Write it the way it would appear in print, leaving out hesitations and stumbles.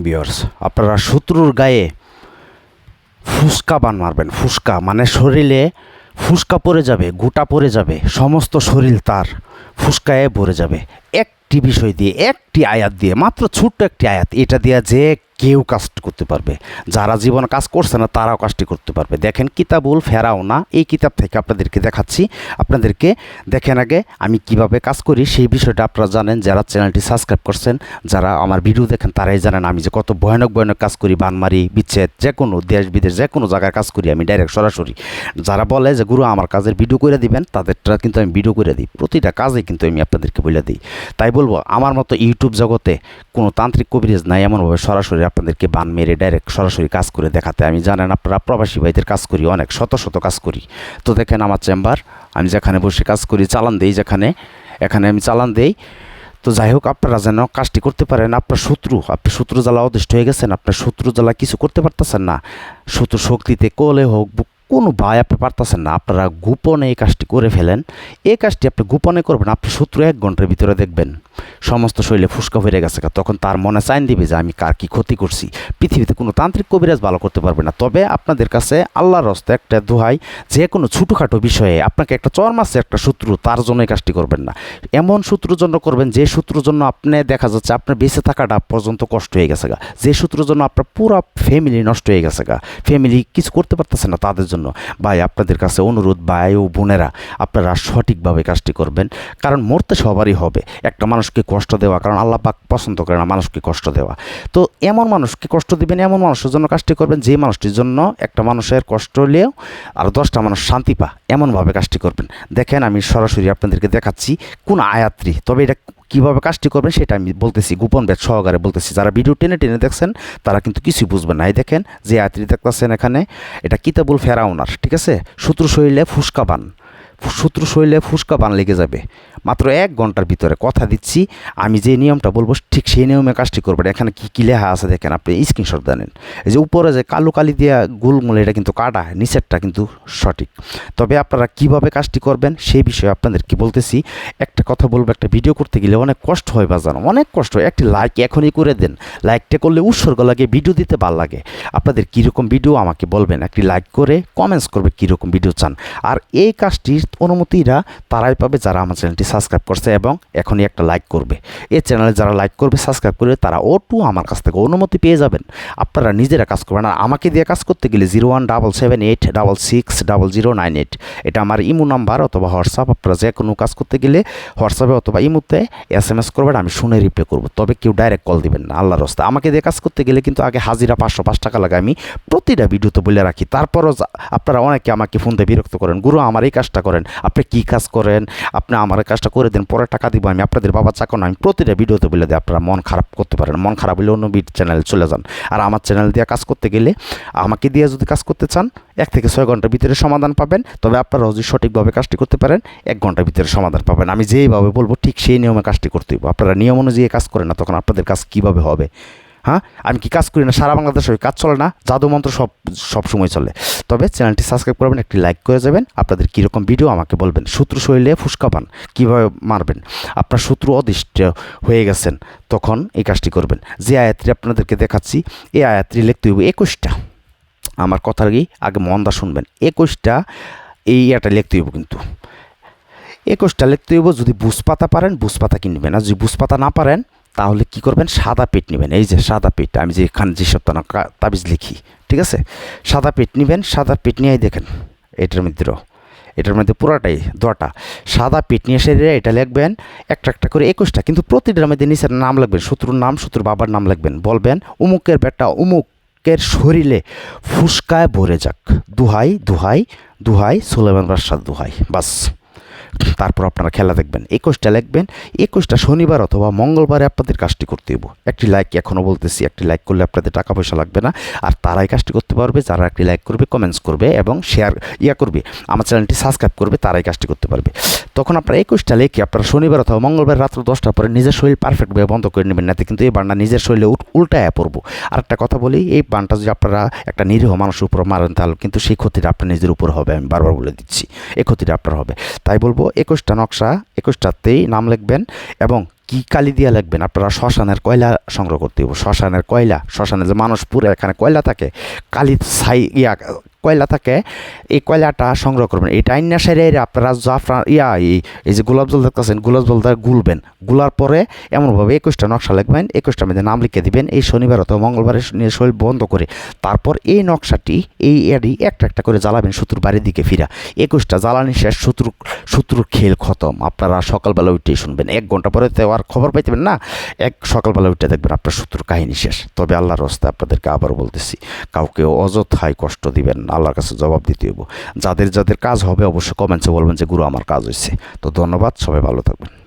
Viewers, আপনারা শত্রুর গায়ে ফুসকা বান মারবেন। ফুসকা মানে শরীরে ফুসকা পড়ে যাবে, গোটা পড়ে যাবে, সমস্ত শরীর তার ফুসকায় ভরে যাবে। একটি বিষয় দিয়ে, একটি আয়াত দিয়ে, মাত্র ছোট্ট একটি আয়াত, এটা দিয়ে যে কেউ কাজ করতে পারবে। যারা জীবনে কাজ করছে না তারাও কাজটি করতে পারবে। দেখেন কিতাবুল ফেরাউনা, এই কিতাব থেকে আপনাদেরকে দেখাচ্ছি। আপনাদেরকে দেখেন আগে আমি কিভাবে কাজ করি সেই বিষয়টা আপনারা জানেন। যারা চ্যানেলটি সাবস্ক্রাইব করছেন, যারা আমার ভিডিও দেখেন তারাই জানেন আমি যে কত ভয়ানক ভয়ানক কাজ করি। বানমারি, বিচ্ছেদ, যে কোনো দেশ বিদেশ যে কোনো জায়গায় কাজ করি আমি ডাইরেক্ট সরাসরি। যারা বলে যে গুরু আমার কাজের ভিডিও করে দিবেন, তাদেরটা কিন্তু আমি ভিডিও করে দিই। প্রতিটা কাজে কিন্তু আমি আপনাদেরকে বলে দিই। তাই বলবো আমার মতো ইউটিউব জগতে কোনো তান্ত্রিক কবিরাজ নাই এমনভাবে সরাসরি আপনাদেরকে বান মেরে ডাইরেক্ট সরাসরি কাজ করে দেখাতে। আমি জানেন আপনারা প্রবাসী ভাইদের কাজ করি, অনেক শত শত কাজ করি। তো দেখেন আমার চেম্বার, আমি যেখানে বসে কাজ করি, চালান দেই, এখানে আমি চালান দেই। তো যাই হোক, আপনারা যেন কাজটি করতে পারেন। আপনি শত্রু জ্বালা অদৃষ্ট হয়ে গেছেন, আপনার শত্রু জ্বালা কিছু করতে পারতেছেন না, শত্রু শক্তিতে কলে হোক কোনো ভাই আপনি পারতেছেন না, আপনারা গোপনে এই কাজটি করে ফেলেন। এই কাজটি আপনি গোপনে করবেন, আপনার শত্রু 1 ঘন্টার ভিতরে দেখবেন সমস্ত শরীরে ফুসকা ভরে গেছে। তখন তার মনে চাইন দিবে যে আমি কার কী ক্ষতি করছি। পৃথিবীতে কোনো তান্ত্রিক কবিরাজ ভালো করতে পারবে না। তবে আপনাদের কাছে আল্লাহর হস্তে একটা দোহাই, যে কোনো ছোটোখাটো বিষয়ে আপনাকে একটা চর মারছে একটা শত্রু, তার জন্য এই কাজটি করবেন না। এমন শত্রুর জন্য করবেন যে শত্রুর জন্য আপনি দেখা যাচ্ছে আপনার বেঁচে থাকাটা পর্যন্ত কষ্ট হয়ে গেছে গা, যে শত্রুর জন্য আপনার পুরো ফ্যামিলি নষ্ট হয়ে গেছে গা, ফ্যামিলি কিছু করতে পারতেছে না তাদের জন্য। ভাই আপনাদের কাছে অনুরোধ, ভাই ও বোনেরা, আপনারা সঠিকভাবে কাজটি করবেন। কারণ মরতে সবারই হবে। একটা মানুষকে কষ্ট দেওয়া, কারণ আল্লাহ পাক পছন্দ করে না মানুষকে কষ্ট দেওয়া। তো এমন মানুষকে কষ্ট দিবেন, এমন মানুষের জন্য কাজটি করবেন যে মানুষটির জন্য একটা মানুষের কষ্ট হলেও আর 10টা মানুষ শান্তি পা, এমনভাবে কাজটি করবেন। দেখেন আমি সরাসরি আপনাদেরকে দেখাচ্ছি কোন আয়াত্রী, তবে এটা কীভাবে কাজটি করবেন সেটা আমি বলতেছি, গোপন ব্যাচ সহকারে বলতেছি। যারা ভিডিও টেনে টেনে দেখছেন তারা কিন্তু কিছুই বুঝবেন না। এই দেখেন যে আয়াত্রী দেখতেছেন এখানে, এটা কিতাবুল ফেরাউনার, ঠিক আছে। শত্রু শরীরে ফুসকা বান লেগে যাবে মাত্র 1 ঘন্টার ভিতরে। কথা দিচ্ছি, আমি যে নিয়মটা বলবো ঠিক সেই নিয়মে কাজটি করবেন। এখানে কী লেখা আছে দেখেন, আপনি স্ক্রিনশট দেন। এই যে উপরে যে কালো কালি দিয়া গোলমূল, এটা কিন্তু কাটা, নিচেরটা কিন্তু সঠিক। তবে আপনারা কিভাবে কাজটি করবেন সেই বিষয়ে আপনাদেরকে বলতেছি। একটা কথা বলবো, একটা ভিডিও করতে গেলে অনেক কষ্ট হয় বাজানো, অনেক কষ্ট। একটি লাইক এখনই করে দেন। লাইকটা করলে উৎসর্গ লাগে, ভিডিও দিতে ভালো লাগে। আপনাদের কীরকম ভিডিও আমাকে বলবেন, একটি লাইক করে কমেন্টস করবে কীরকম ভিডিও চান। আর এই কাজটির অনুমতিরা তারাই পাবে যারা আমার চ্যানেলটি সাবস্ক্রাইব করছে এবং এখনই একটা লাইক করবে। এই চ্যানেলে যারা লাইক করবে, সাবস্ক্রাইব করবে, তারা আমার কাছ থেকে অনুমতি পেয়ে যাবেন। আপনারা নিজেরা কাজ করবেন। আর আমাকে দিয়ে কাজ করতে গেলে 017786600098, এটা আমার ইমো নাম্বার অথবা হোয়াটসঅ্যাপ। আপনারা যে কোনো কাজ করতে গেলে হোয়াটসঅ্যাপে অথবা ইমোতে SMS করবেন, আমি শুনে রিপ্লাই করবো। তবে কেউ ডাইরেক্ট কল দিবেন না, আল্লাহর রাস্তা। আমাকে দিয়ে কাজ করতে গেলে কিন্তু আগে হাজিরা 505 টাকা লাগে, আমি প্রতিটা ভিডিওতে বলে রাখি। তারপরও আপনারা অনেকে আমাকে ফোন দিয়ে বিরক্ত করেন, গুরু আমার এই কাজটা করেন, আপনি কী কাজ করেন, আপনি আমার কাজটা করে দেন, পরে টাকা দিব। আমি আপনাদের বাবা চাকর না, আমি প্রতিটা ভিডিওতে বলে দিই। আপনারা মন খারাপ করতে পারেন, মন খারাপ হলে অন্য চ্যানেলে চলে যান। আর আমার চ্যানেল দিয়ে কাজ করতে গেলে, আমাকে দিয়ে যদি কাজ করতে চান 1 থেকে 6 ঘন্টার ভিতরে সমাধান পাবেন। তবে আপনারা যদি সঠিকভাবে কাজটি করতে পারেন 1 ঘন্টার ভিতরে সমাধান পাবেন। আমি যেইভাবে বলবো ঠিক সেই নিয়মে কাজটি করতে হইব। আপনারা নিয়ম অনুযায়ী কাজ করেন না, তখন আপনাদের কাজ কীভাবে হবে? হ্যাঁ, আমি কি কাজ করি না? সারা বাংলাদেশে কাজ চলে না? জাদু মন্ত্র সব সময় চলে। তবে চ্যানেলটি সাবস্ক্রাইব করবেন, একটি লাইক করে যাবেন। আপনাদের কীরকম ভিডিও আমাকে বলবেন। শত্রু শরীরে ফুসকা পান কীভাবে মারবেন? আপনার শত্রু অদৃষ্ট হয়ে গেছেন, তখন এই কাজটি করবেন। যে আয়াত্রী আপনাদেরকে দেখাচ্ছি, এই আয়াত্রী লিখতে হইব 21টা। আমার কথার আগে মন্দা শুনবেন। 21টা এই এটা লিখতে হইব, কিন্তু 21টা লিখতে হইব। যদি বুঝপাতা পারেন বুঝপাতা কিনবেন, আর যদি বুঝপাতা না পারেন তাহলে কি করবেন, সাদা পেট নেবেন। এই যে সাদা পেট, আমি যে এখানে যে সপ্তাহ তাবিজ লিখি, ঠিক আছে, সাদা পেট নেবেন। সাদা পেট নিয়েই দেখেন এটার মধ্যে পুরাটাই 2টা সাদা পেট নিয়ে এসে এটা লিখবেন একটা করে 21টা, কিন্তু প্রতিটার মধ্যে নিচের নাম লিখবেন, শত্রুর নাম, শত্রুর বাবার নাম লিখবেন। বলবেন অমুকের বেটা অমুকের শরীরে ফুসকায় ভরে যাক, দুহাই দুহাই দুহাই সুলাইমান বাদশাহ দুহাই, বাস। তারপর আপনারা খেলা দেখবেন। 21টা লিখবেন। 21টা শনিবার অথবা মঙ্গলবারে আপনাদের কাজটি করতে হইব। একটি লাইক, এখনও বলতেছি, একটি লাইক করলে আপনাদের টাকা পয়সা লাগবে না। আর তারাই কাজটি করতে পারবে যারা একটি লাইক করবে, কমেন্টস করবে এবং শেয়ার করবে, আমার চ্যানেলটি সাবস্ক্রাইব করবে, তারাই কাজটি করতে পারবে। তখন আপনারা 21টা লিখে আপনারা শনিবার অথবা মঙ্গলবার রাত্র 10টার পরে নিজের শরীর পারফেক্টভাবে বন্ধ করে নেবেন, নাতে কিন্তু এই বানটা নিজের শরীরে উল্টায় পড়বো। আর একটা কথা বলি, এই বানটা যদি আপনারা একটা নিরীহ মানুষের উপর মারেন তাহলে কিন্তু সেই ক্ষতিটা আপনার নিজের উপর হবে। আমি বারবার বলে দিচ্ছি, এই ক্ষতিটা আপনার হবে। তাই বলবো 21টা নকশা, 21টাতেই নাম লিখবেন এবং কি কালি দিয়া লাগবেন, আপনারা শ্মশানের কয়লা সংগ্রহ করতে হবে। শ্মশানের কয়লা, শ্মশানে যে মানুষ পুরে এখানে কয়লা থাকে, কালি ছাই কয়লা থাকে, এই কয়লাটা সংগ্রহ করবেন। এই টাইনা সেরে আপনারা জাফরান এই যে গোলাপ জল দেখতেছেন, গোলাপ জলটা গুলবেন। গুলার পরে এমনভাবে 21টা নকশা লিখবেন, 21টার মধ্যে নাম লিখে দিবেন। এই শনিবার অথবা মঙ্গলবারে শরীর বন্ধ করে তারপর এই নকশাটি এই একটা একটা করে জ্বালাবেন শত্রুর বাড়ির দিকে ফিরা। 21টা জ্বালানি শেষ, শত্রুর খেল খতম। আপনারা সকালবেলা উঠেই শুনবেন, 1 ঘন্টা পরে তো আর খবর পাইতেবেন না, সকালবেলা উঠে দেখবেন আপনার শত্রুর কাহিনী শেষ। তবে আল্লাহর রাস্তায় আপনাদেরকে আবার বলতেছি, কাউকে অযথায় কষ্ট দিবেন না, আল্লাহর কাছে জবাব দিতে হইব। যাদের যাদের কাজ হবে অবশ্যই কমেন্টসে বলবেন যে গুরু আমার কাজ হয়েছে। তো ধন্যবাদ, সবাই ভালো থাকবেন।